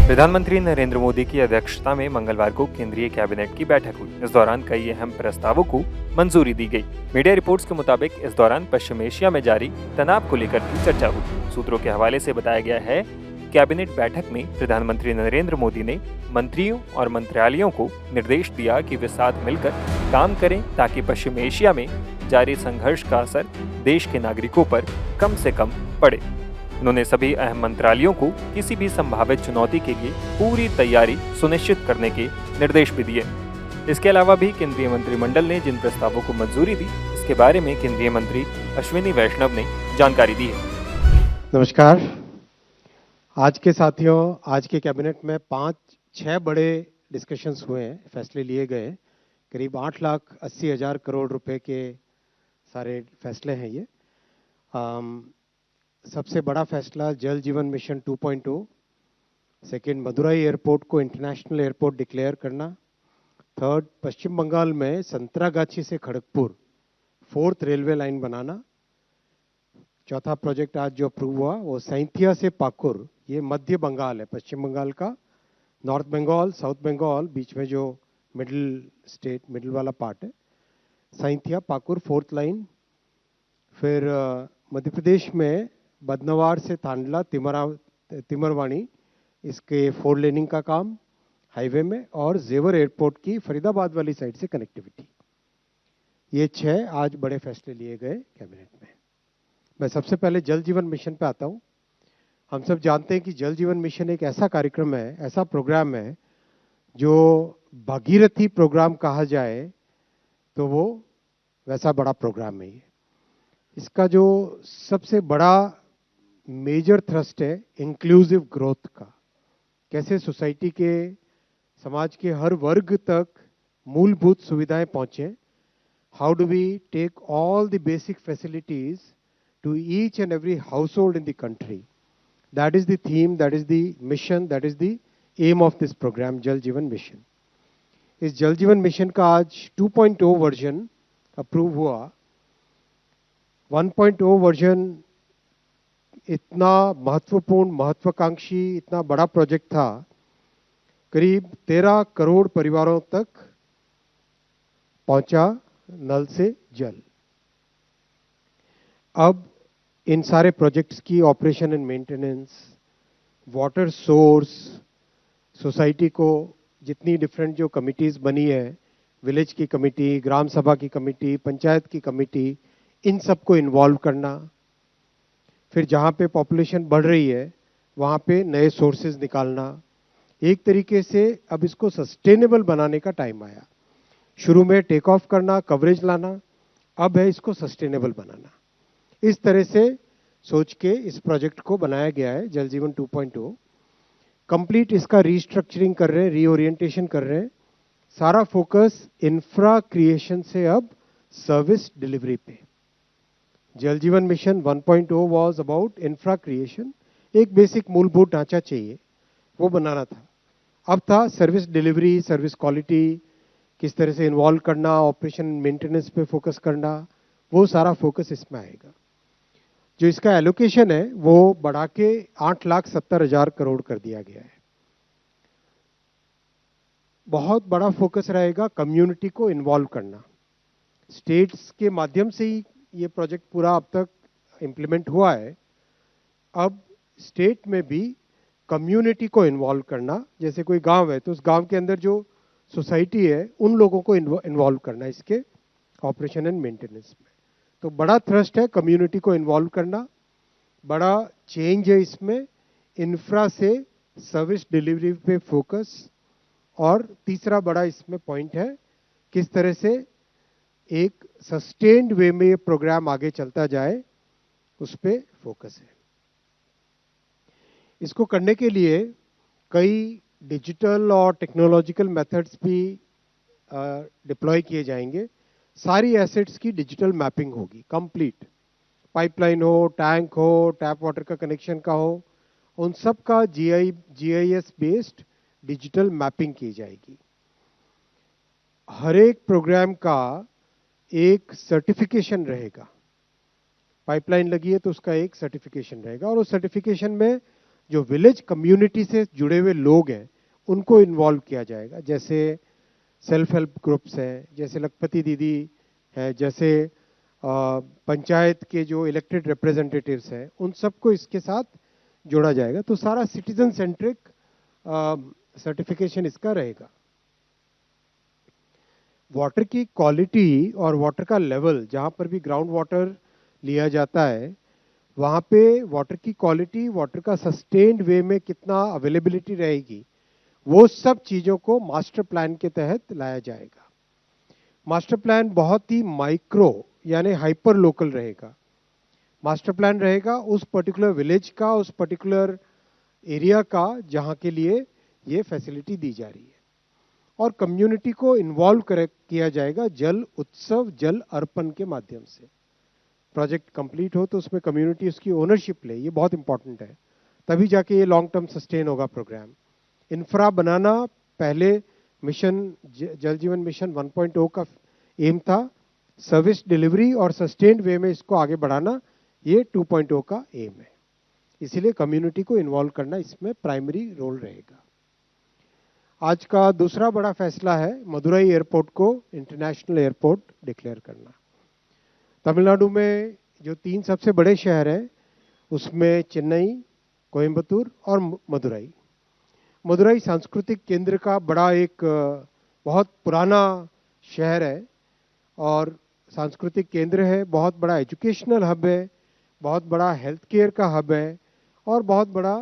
प्रधानमंत्री नरेंद्र मोदी की अध्यक्षता में मंगलवार को केंद्रीय कैबिनेट की बैठक हुई। इस दौरान कई अहम प्रस्तावों को मंजूरी दी गई। मीडिया रिपोर्ट्स के मुताबिक इस दौरान पश्चिम एशिया में जारी तनाव को लेकर भी चर्चा हुई। सूत्रों के हवाले से बताया गया है, कैबिनेट बैठक में प्रधानमंत्री नरेंद्र मोदी ने मंत्रियों और मंत्रालयों को निर्देश दिया कि वे साथ मिलकर काम करें ताकि पश्चिम एशिया में जारी संघर्ष का असर देश के नागरिकों पर कम से कम पड़े। उन्होंने सभी अहम मंत्रालयों को किसी भी संभावित चुनौती के लिए पूरी तैयारी सुनिश्चित करने के निर्देश भी दिए। इसके अलावा भी केंद्रीय मंत्रिमंडल ने जिन प्रस्तावों को मंजूरी दी, इसके बारे में केंद्रीय मंत्री अश्विनी वैष्णव ने जानकारी दी है। नमस्कार। आज के साथियों, आज के कैबिनेट में 5-6 बड़े डिस्कशंस हुए हैं, फैसले लिए गए। करीब 8,80,000 करोड़ रुपए के सारे फैसले हैं ये। सबसे बड़ा फैसला जल जीवन मिशन 2.0, सेकेंड मदुरई एयरपोर्ट को इंटरनेशनल एयरपोर्ट डिक्लेयर करना, थर्ड पश्चिम बंगाल में संतरागाछी से खड़गपुर 4th रेलवे लाइन बनाना, चौथा प्रोजेक्ट आज जो अप्रूव हुआ वो सैंथिया से पाकुर, ये मध्य बंगाल है, पश्चिम बंगाल का, नॉर्थ बंगाल, साउथ बंगाल, बीच में जो मिडिल वाला पार्ट है, सैंथिया पाकुर 4th लाइन। फिर मध्य प्रदेश में बदनवार से तांडला तिमरवानी, इसके 4 लेनिंग का काम हाईवे में, और जेवर एयरपोर्ट की फरीदाबाद वाली साइड से कनेक्टिविटी। ये 6 आज बड़े फैसले लिए गए कैबिनेट में। मैं सबसे पहले जल जीवन मिशन पे आता हूँ। हम सब जानते हैं कि जल जीवन मिशन एक ऐसा कार्यक्रम है, ऐसा प्रोग्राम है जो भागीरथी प्रोग्राम कहा जाए तो वो वैसा बड़ा प्रोग्राम है। इसका जो सबसे बड़ा मेजर थ्रस्ट है इंक्लूसिव ग्रोथ का, कैसे सोसाइटी के, समाज के हर वर्ग तक मूलभूत सुविधाएं पहुंचे। How do we take all the basic facilities to each and every household in the country. That is the theme, that is the mission, that is the aim of this program, Jal Jeevan Mission. इस जल जीवन mission का आज 2.0 version approve हुआ। 1.0 version इतना महत्वपूर्ण, महत्वाकांक्षी, इतना बड़ा प्रोजेक्ट था, करीब 13 करोड़ परिवारों तक पहुंचा नल से जल। अब इन सारे प्रोजेक्ट्स की operation and maintenance, water source, society को जितनी डिफरेंट जो कमिटीज़ बनी है, विलेज की कमेटी, ग्राम सभा की कमेटी, पंचायत की कमेटी, इन सबको इन्वॉल्व करना। फिर जहाँ पे पॉपुलेशन बढ़ रही है वहाँ पे नए सोर्सेज निकालना। एक तरीके से अब इसको सस्टेनेबल बनाने का टाइम आया। शुरू में टेक ऑफ करना, कवरेज लाना, अब है इसको सस्टेनेबल बनाना। इस तरह से सोच के इस प्रोजेक्ट को बनाया गया है जल जीवन 2.0। कंप्लीट इसका रीस्ट्रक्चरिंग कर रहे हैं, रीओरिएंटेशन कर रहे हैं। सारा फोकस इंफ्रा क्रिएशन से अब सर्विस डिलीवरी पे। जल जीवन mission 1.0 was about infra creation, एक बेसिक मूलभूत ढांचा चाहिए, वो बनाना था। अब था सर्विस डिलीवरी, सर्विस क्वालिटी, किस तरह से इन्वॉल्व करना, ऑपरेशन मेंटेनेंस पे फोकस करना, वो सारा फोकस इसमें आएगा। जो इसका एलोकेशन है वो बढ़ा के 8,70,000 करोड़ कर दिया गया है। बहुत बड़ा फोकस रहेगा कम्युनिटी को इन्वॉल्व करना। स्टेट्स के माध्यम से ही ये प्रोजेक्ट पूरा अब तक इम्प्लीमेंट हुआ है। अब स्टेट में भी कम्युनिटी को इन्वॉल्व करना, जैसे कोई गांव है तो उस गांव के अंदर जो सोसाइटी है उन लोगों को इन्वॉल्व करना इसके ऑपरेशन एंड मेंटेनेंस में। तो बड़ा थ्रस्ट है कम्युनिटी को इन्वॉल्व करना, बड़ा चेंज है इसमें, इंफ्रा से सर्विस डिलीवरी पे फोकस, और तीसरा बड़ा इसमें पॉइंट है किस तरह से एक सस्टेन्ड वे में ये प्रोग्राम आगे चलता जाए, उस पे फोकस है। इसको करने के लिए कई डिजिटल और टेक्नोलॉजिकल मेथड्स भी डिप्लॉय किए जाएंगे। सारी एसेट्स की डिजिटल मैपिंग होगी कंप्लीट। पाइपलाइन हो, टैंक हो, टैप वाटर का कनेक्शन का हो, उन सब का जीआईएस बेस्ड डिजिटल मैपिंग की जाएगी। हर एक प्रोग्राम का एक सर्टिफिकेशन रहेगा। पाइपलाइन लगी है तो उसका एक सर्टिफिकेशन रहेगा, और उस सर्टिफिकेशन में जो विलेज कम्युनिटी से जुड़े हुए लोग हैं उनको इन्वॉल्व किया जाएगा, जैसे सेल्फ हेल्प ग्रुप्स हैं, जैसे लखपति दीदी है, जैसे पंचायत के जो इलेक्टेड रिप्रेजेंटेटिव्स हैं, उन सबको इसके साथ जोड़ा जाएगा। तो सारा सिटीजन सेंट्रिक सर्टिफिकेशन इसका रहेगा। वाटर की क्वालिटी और वाटर का लेवल, जहां पर भी ग्राउंड वाटर लिया जाता है, वहां पे वाटर की क्वालिटी, वाटर का सस्टेन्ड वे में कितना अवेलेबिलिटी रहेगी, वो सब चीजों को मास्टर प्लान के तहत लाया जाएगा। मास्टर प्लान बहुत ही माइक्रो यानी हाइपर लोकल रहेगा। मास्टर प्लान रहेगा उस पर्टिकुलर विलेज का, उस पर्टिकुलर एरिया का, जहां के लिए ये फैसिलिटी दी जा रही है। और कम्युनिटी को इन्वॉल्व किया जाएगा जल उत्सव, जल अर्पण के माध्यम से। प्रोजेक्ट कंप्लीट हो तो उसमें कम्युनिटी उसकी ओनरशिप ले, ये बहुत इंपॉर्टेंट है, तभी जाके ये लॉन्ग टर्म सस्टेन होगा प्रोग्राम। इंफ्रा बनाना पहले मिशन जल जीवन मिशन 1.0 का एम था, सर्विस डिलीवरी और सस्टेन्ड वे में इसको आगे बढ़ाना ये 2.0 का एम है। इसीलिए कम्युनिटी को इन्वॉल्व करना इसमें प्राइमरी रोल रहेगा। आज का दूसरा बड़ा फैसला है मदुरई एयरपोर्ट को इंटरनेशनल एयरपोर्ट डिक्लेयर करना। तमिलनाडु में जो 3 सबसे बड़े शहर हैं उसमें चेन्नई, कोयम्बतूर और मदुरई। मदुरई सांस्कृतिक केंद्र का बड़ा एक बहुत पुराना शहर है और सांस्कृतिक केंद्र है, बहुत बड़ा एजुकेशनल हब है, बहुत बड़ा हेल्थ केयर का हब है और बहुत बड़ा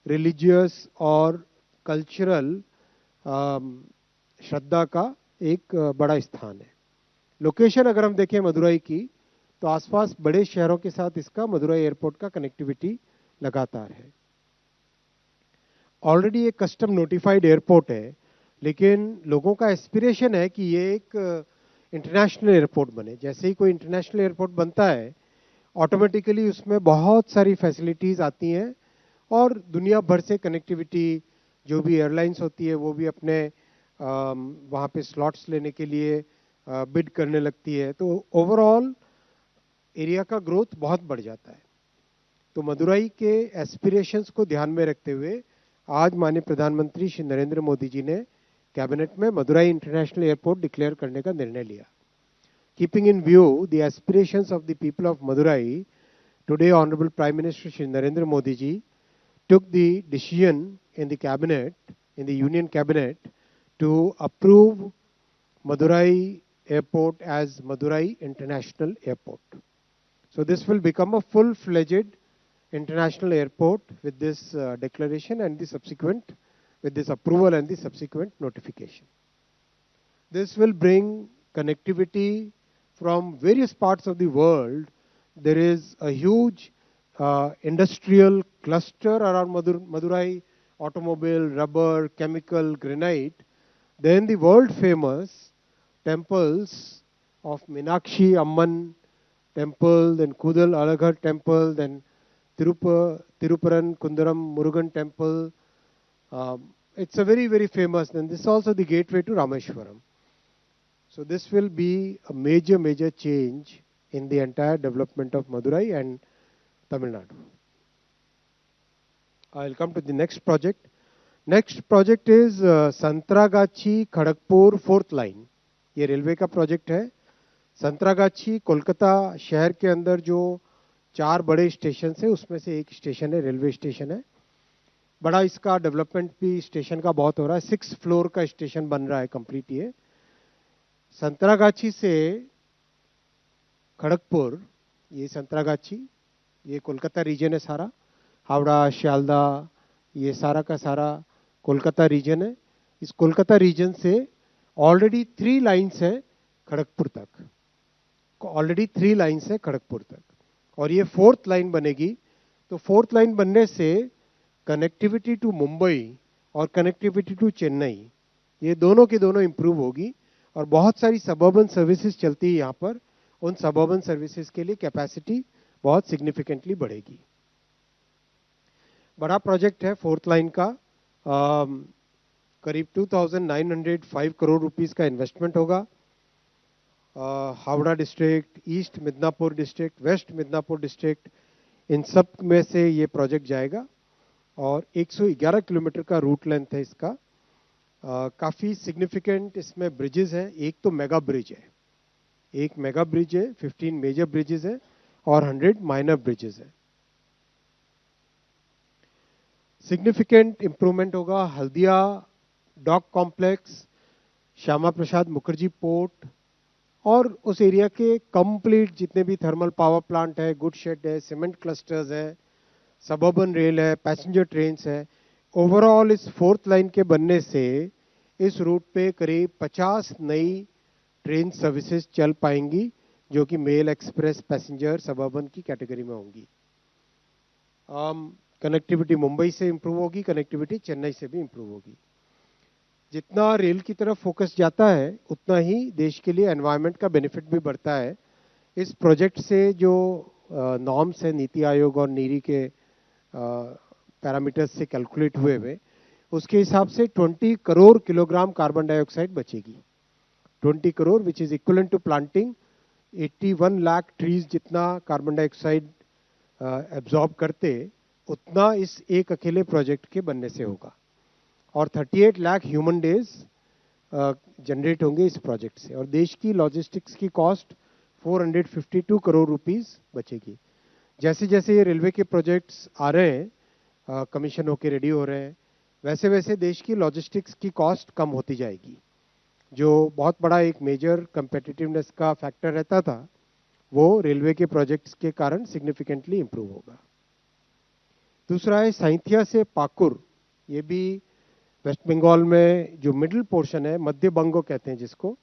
रिलीजियस और कल्चरल श्रद्धा का एक बड़ा स्थान है। लोकेशन अगर हम देखें मदुरई की, तो आसपास बड़े शहरों के साथ इसका मदुरई एयरपोर्ट का कनेक्टिविटी लगातार है। ऑलरेडी एक कस्टम नोटिफाइड एयरपोर्ट है, लेकिन लोगों का एस्पिरेशन है कि ये एक इंटरनेशनल एयरपोर्ट बने। जैसे ही कोई इंटरनेशनल एयरपोर्ट बनता है, ऑटोमेटिकली उसमें बहुत सारी फैसिलिटीज आती हैं और दुनिया भर से कनेक्टिविटी, जो भी एयरलाइंस होती है वो भी अपने वहाँ पे स्लॉट्स लेने के लिए बिड करने लगती है, तो ओवरऑल एरिया का ग्रोथ बहुत बढ़ जाता है। तो मदुरई के एस्पिरेशंस को ध्यान में रखते हुए आज माननीय प्रधानमंत्री श्री नरेंद्र मोदी जी ने कैबिनेट में मदुरई इंटरनेशनल एयरपोर्ट डिक्लेयर करने का निर्णय लिया। Keeping in view the aspirations of the people of Madurai, today honourable prime minister Shri Narendra Modi ji took the decision in the cabinet, in the union cabinet, to approve Madurai Airport as Madurai International Airport. So this will become a full-fledged international airport with this declaration and the subsequent, with this approval and the subsequent notification. This will bring connectivity from various parts of the world. There is a huge industrial cluster around Madurai, automobile, rubber, chemical, granite. Then the world famous temples of Meenakshi Amman temple, then Kudal Alaghar temple, then Tiruparan Kundaram Murugan temple. It's a very, very famous. Then this is also the gateway to Rameshwaram. So this will be a major, major change in the entire development of Madurai and Tamil Nadu. I'll come to the next project. Next project is Santragachi Kharagpur 4th line. ये railway का project है। संतरागाछी कोलकाता शहर के अंदर जो 4 बड़े station है उसमें से एक स्टेशन है, रेलवे स्टेशन है। बड़ा इसका डेवलपमेंट भी स्टेशन का बहुत हो रहा है। 6 फ्लोर का स्टेशन बन रहा है कंप्लीट। ये संतरागाछी से खड़गपुर, ये संतरागाछी, ये कोलकाता रीजन है सारा, हावड़ा, शियालदा, ये सारा का सारा कोलकाता रीजन है। इस कोलकाता रीजन से ऑलरेडी 3 लाइन्स है खड़गपुर तक, ऑलरेडी 3 लाइन्स है खड़गपुर तक, और ये 4th लाइन बनेगी। तो 4th लाइन बनने से कनेक्टिविटी टू मुंबई और कनेक्टिविटी टू चेन्नई, ये दोनों की दोनों इंप्रूव होगी और बहुत सारी सबअर्बन सर्विसेज चलती है यहाँ पर। उन सबअर्बन सर्विसेज के लिए कैपेसिटी बहुत सिग्निफिकेंटली बढ़ेगी। बड़ा प्रोजेक्ट है 4th लाइन का। करीब 2905 करोड़ रुपीस का इन्वेस्टमेंट होगा। Howrah district, east Midnapore district, west Midnapore district, इन सब में से ये प्रोजेक्ट जाएगा। और 111 किलोमीटर का रूट लेंथ है इसका। काफ़ी सिग्निफिकेंट इसमें ब्रिजेस हैं। एक तो मेगा ब्रिज है, एक मेगा ब्रिज है, 15 मेजर ब्रिजेस है और 100 माइनर ब्रिजेस है। सिग्निफिकेंट इंप्रूवमेंट होगा Haldia dock complex, Shyama Prasad Mukherjee port और उस एरिया के कंप्लीट जितने भी थर्मल पावर प्लांट है, गुड शेड है, सीमेंट क्लस्टर्स है, सबर्बन रेल है, पैसेंजर ट्रेन्स है। ओवरऑल इस 4th लाइन के बनने से इस रूट पे करीब 50 नई ट्रेन सर्विसेज चल पाएंगी, जो कि मेल, एक्सप्रेस, पैसेंजर, सबर्बन की कैटेगरी में होंगी। कनेक्टिविटी मुंबई से इंप्रूव होगी, कनेक्टिविटी चेन्नई से भी इंप्रूव होगी। जितना रेल की तरफ फोकस जाता है उतना ही देश के लिए एनवायरनमेंट का बेनिफिट भी बढ़ता है। इस प्रोजेक्ट से जो नॉर्म्स है नीति आयोग और नीरी के पैरामीटर्स से कैलकुलेट हुए हुए, उसके हिसाब से 20 करोड़ किलोग्राम कार्बन डाइऑक्साइड बचेगी। 20 crore which is equivalent to planting 81 lakh trees जितना कार्बन डाइऑक्साइड एब्जॉर्ब करते, उतना इस एक अकेले प्रोजेक्ट के बनने से होगा। और 38 लाख ह्यूमन डेज जनरेट होंगे इस प्रोजेक्ट से, और देश की लॉजिस्टिक्स की कॉस्ट 452 करोड़ रुपीस बचेगी। जैसे जैसे ये रेलवे के प्रोजेक्ट्स आ रहे हैं, कमीशन होके रेडी हो रहे हैं, वैसे वैसे देश की लॉजिस्टिक्स की कॉस्ट कम होती जाएगी। जो बहुत बड़ा एक मेजर कंपेटिटिवनेस का फैक्टर रहता था, वो रेलवे के प्रोजेक्ट्स के कारण सिग्निफिकेंटली इंप्रूव होगा। दूसरा है साइंथिया से पाकुर। ये भी वेस्ट बंगाल में जो मिडिल पोर्शन है, मध्य बंगो कहते हैं जिसको,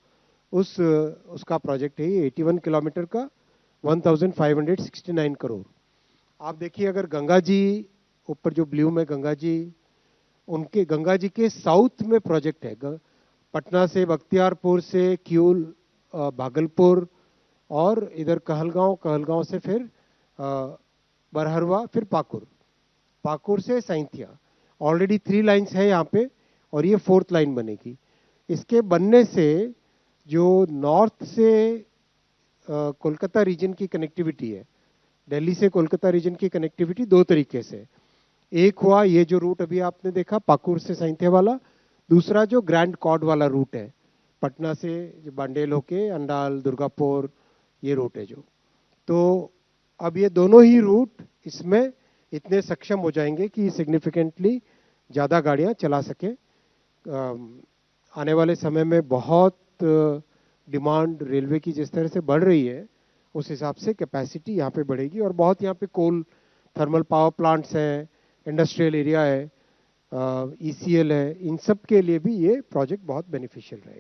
उसका प्रोजेक्ट है। ये 81 किलोमीटर का 1569 करोड़। आप देखिए, अगर गंगा जी ऊपर जो ब्लू में गंगा जी, उनके गंगा जी के साउथ में प्रोजेक्ट है। पटना से, बख्तियारपुर से, किऊल, भागलपुर और इधर कहलगांव, कहलगांव से फिर बरहरवा, फिर पाकुर, पाकुर से साइंथिया। ऑलरेडी 3 लाइन्स है यहाँ पे, और ये 4th लाइन बनेगी। इसके बनने से जो नॉर्थ से कोलकाता रीजन की कनेक्टिविटी है, दिल्ली से कोलकाता रीजन की कनेक्टिविटी 2 तरीके से। एक हुआ ये जो रूट अभी आपने देखा पाकुर से साइंथिया वाला, दूसरा जो ग्रैंड कॉर्ड वाला रूट है, पटना से जो बांडेल होके अंडाल, दुर्गापुर, ये रूट है जो। तो अब ये दोनों ही रूट इसमें इतने सक्षम हो जाएंगे कि सिग्निफिकेंटली ज़्यादा गाड़ियाँ चला सके। आने वाले समय में बहुत डिमांड रेलवे की जिस तरह से बढ़ रही है, उस हिसाब से कैपेसिटी यहाँ पे बढ़ेगी। और बहुत यहाँ पे कोल थर्मल पावर प्लांट्स हैं, इंडस्ट्रियल एरिया है, ईसीएल है, इन सब के लिए भी ये प्रोजेक्ट बहुत बेनिफिशियल रहेगा।